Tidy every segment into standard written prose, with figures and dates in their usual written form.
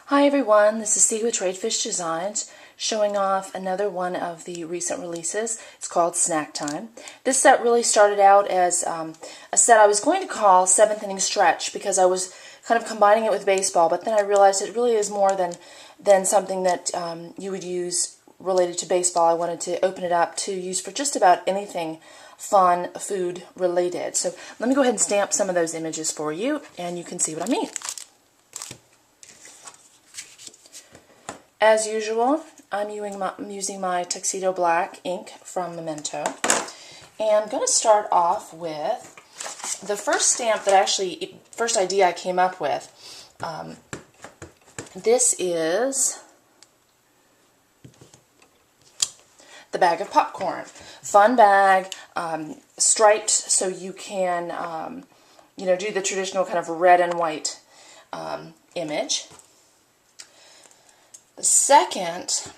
Hi everyone, this is C with Tradefish Designs, showing off another one of the recent releases. It's called Snack Time. This set really started out as a set I was going to call 7th Inning Stretch because I was kind of combining it with baseball, but then I realized it really is more than something that you would use related to baseball. I wanted to open it up to use for just about anything fun, food related. So let me go ahead and stamp some of those images for you and you can see what I mean. As usual, I'm using my Tuxedo Black ink from Memento, and I'm going to start off with the first stamp that first idea I came up with. This is the bag of popcorn. Fun bag, striped so you can, do the traditional kind of red and white image. The second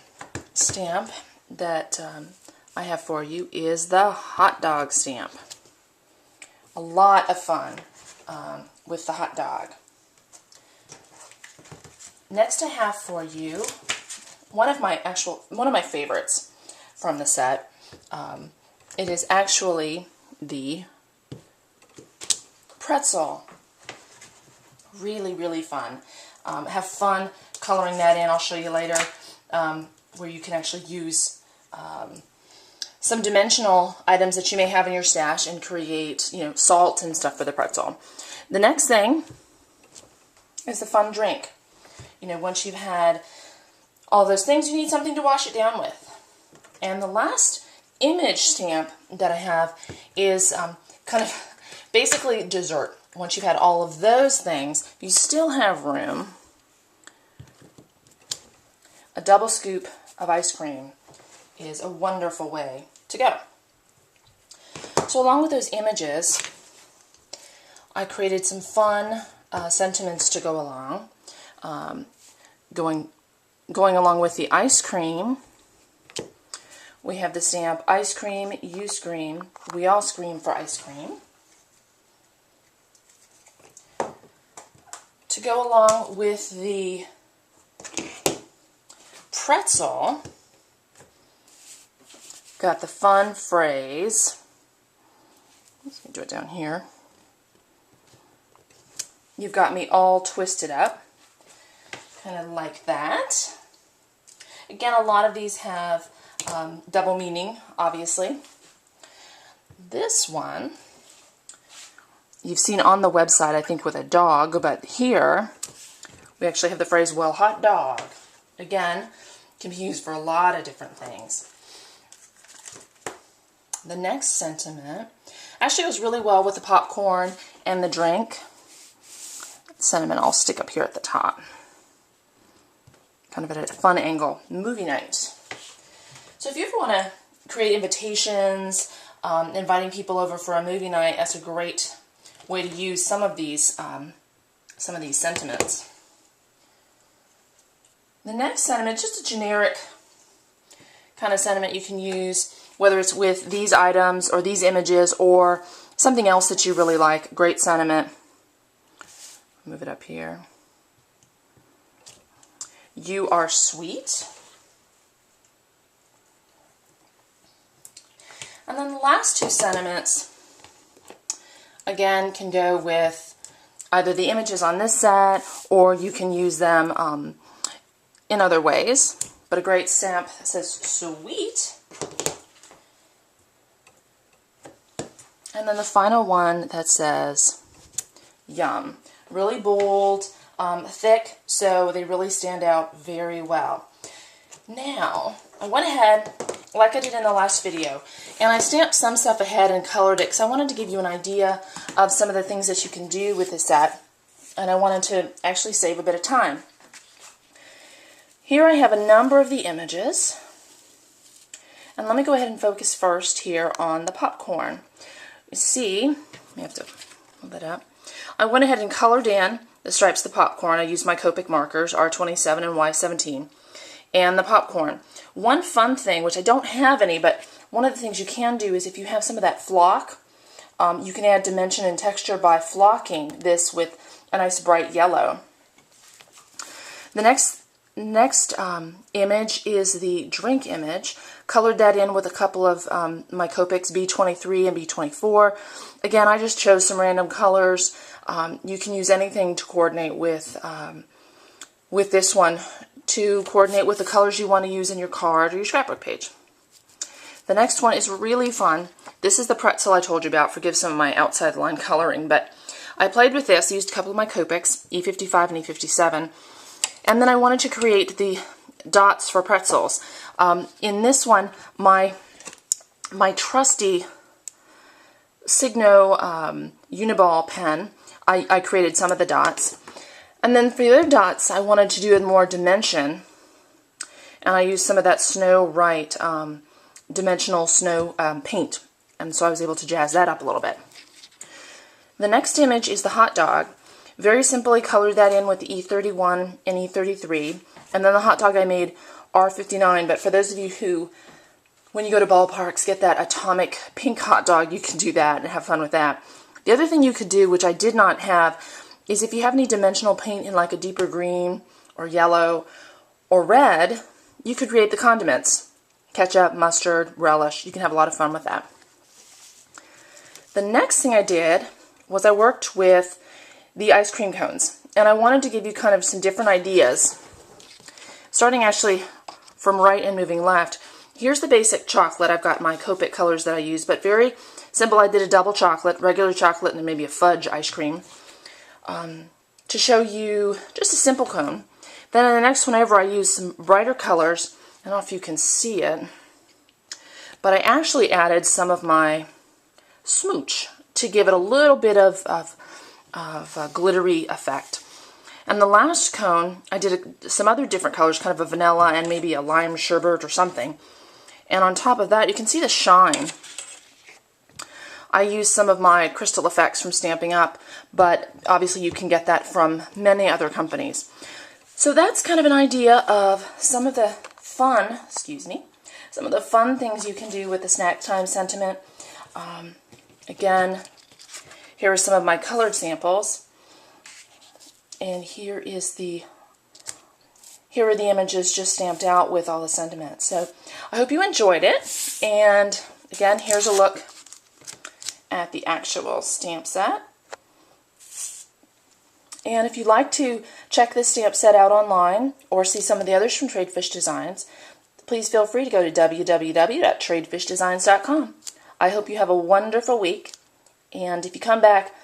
stamp that I have for you is the hot dog stamp. A lot of fun with the hot dog. Next I have for you one of my favorites from the set. It is actually the pretzel. Really, really fun. Have fun coloring that in. I'll show you later where you can actually use some dimensional items that you may have in your stash and create, salt and stuff for the pretzel. The next thing is the fun drink. Once you've had all those things, you need something to wash it down with. And the last image stamp that I have is kind of basically dessert. Once you've had all of those things, you still have room. A double scoop of ice cream is a wonderful way to go. So along with those images, I created some fun sentiments to go along. Going along with the ice cream, we have the stamp, ice cream, you scream, we all scream for ice cream. To go along with the pretzel, got the fun phrase, let's do it down here, you've got me all twisted up, kind of like that. Again, a lot of these have double meaning, obviously. This one you've seen on the website, I think, with a dog, but here we actually have the phrase, well, hot dog. Again, can be used for a lot of different things. The next sentiment actually goes really well with the popcorn and the drink. Sentiment I'll stick up here at the top. Kind of at a fun angle. Movie night. So if you ever want to create invitations, inviting people over for a movie night, that's a great way to use some of these sentiments. The next sentiment, just a generic kind of sentiment you can use, whether it's with these items or these images or something else that you really like. Great sentiment. Move it up here. You are sweet. And then the last two sentiments, again, can go with either the images on this set or you can use them in other ways. But a great stamp that says sweet. And then the final one that says yum. Really bold, thick, so they really stand out very well. Now, I went ahead, like I did in the last video, and I stamped some stuff ahead and colored it because I wanted to give you an idea of some of the things that you can do with this set, and I wanted to actually save a bit of time. Here I have a number of the images, and let me go ahead and focus first here on the popcorn. You see, you have to hold that up. I went ahead and colored in the stripes of the popcorn. I used my Copic markers, R27 and Y17, and the popcorn. One fun thing, which I don't have any, but one of the things you can do is if you have some of that flock, you can add dimension and texture by flocking this with a nice bright yellow. The next image is the drink image. Colored that in with a couple of my Copics B23 and B24. Again, I just chose some random colors. You can use anything to coordinate with this one, to coordinate with the colors you want to use in your card or your scrapbook page. The next one is really fun. This is the pretzel I told you about. Forgive some of my outside line coloring, but I played with this. I used a couple of my Copics, E55 and E57, and then I wanted to create the dots for pretzels. In this one, my trusty Signo Uniball pen, I created some of the dots. And then for the other dots, I wanted to do it more dimension, and I used some of that Snow White dimensional snow paint, and so I was able to jazz that up a little bit. The next image is the hot dog. Very simply colored that in with the E31 and E33, and then the hot dog I made R59, but for those of you who, when you go to ballparks, get that atomic pink hot dog, you can do that and have fun with that. The other thing you could do, which I did not have, is if you have any dimensional paint in like a deeper green or yellow or red, you could create the condiments. Ketchup, mustard, relish. You can have a lot of fun with that. The next thing I did was I worked with the ice cream cones, and I wanted to give you kind of some different ideas. Starting actually from right and moving left. Here's the basic chocolate. I've got my Copic colors that I use, but very simple. I did a double chocolate, regular chocolate, and then maybe a fudge ice cream to show you just a simple cone. Then in the next one over, I used some brighter colors. I don't know if you can see it, but I actually added some of my smooch to give it a little bit of a glittery effect. And the last cone, I did some other different colors, kind of a vanilla and maybe a lime sherbet or something. And on top of that, you can see the shine. I used some of my crystal effects from Stampin' Up, but obviously you can get that from many other companies. So that's kind of an idea of some of the fun, some of the fun things you can do with the snack time sentiment. Again, here are some of my colored samples, and here are the images just stamped out with all the sentiments. So I hope you enjoyed it, and again, here's a look at the actual stamp set. And if you'd like to check this stamp set out online or see some of the others from Tradefish Designs, please feel free to go to www.tradefishdesigns.com. I hope you have a wonderful week, and if you come back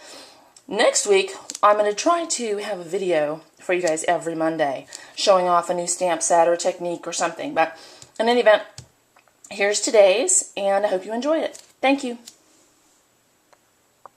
next week, I'm going to try to have a video for you guys every Monday showing off a new stamp set or technique or something. But in any event, here's today's, and I hope you enjoyed it. Thank you.